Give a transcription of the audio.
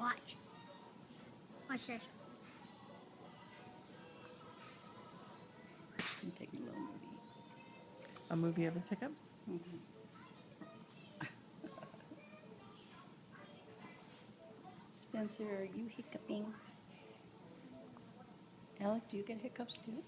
Watch. Watch this. I'm taking a little movie. A movie of his hiccups? Mm-hmm. Spencer, are you hiccuping? Alec, do you get hiccups too?